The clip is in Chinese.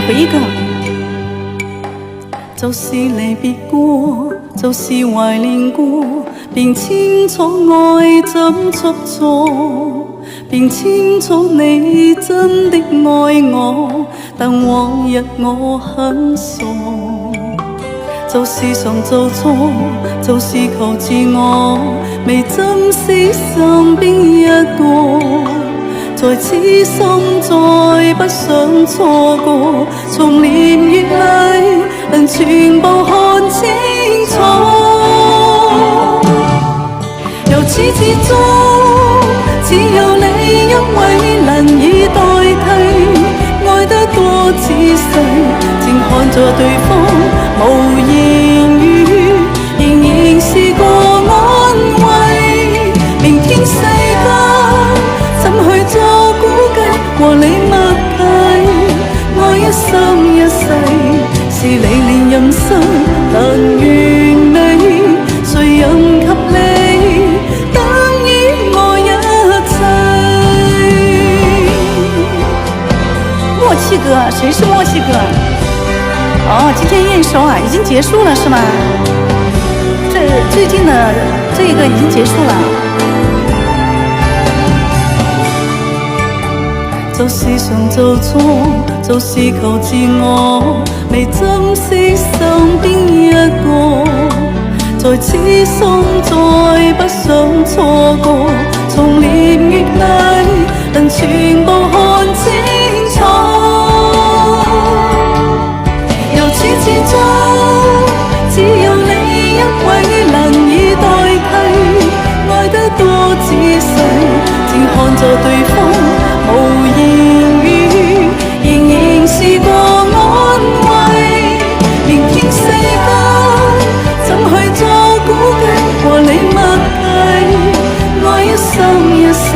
回一个。就是離別過，就是懷念過，便清楚愛怎出錯，便清楚你真的愛我，但往日我很傻。就是常做錯，就是求自我，未珍惜身邊一個，在此心再不想錯過，從年月裏能全部看清楚。由始至終，只有你一位能以代替，愛得多仔細，靜看着對方無言語，仍然是個安慰。明天世間怎去做估計和你默契，愛一生一世，是你連人生能完美，誰人及你等於我一切。默契哥，谁是默契哥？哦，今天验收啊，已经结束了是吗？这最近的这一个已经结束了。就是常做錯，就是求自我，未珍惜身邊一個，在此心再不想錯過，從年月裏能全部看清楚。由始至終，只有你一位能以代替，愛得多仔細，靜看着對方無言語，仍然是個安慰。明天世間怎去做估計和你默契，愛一生一世，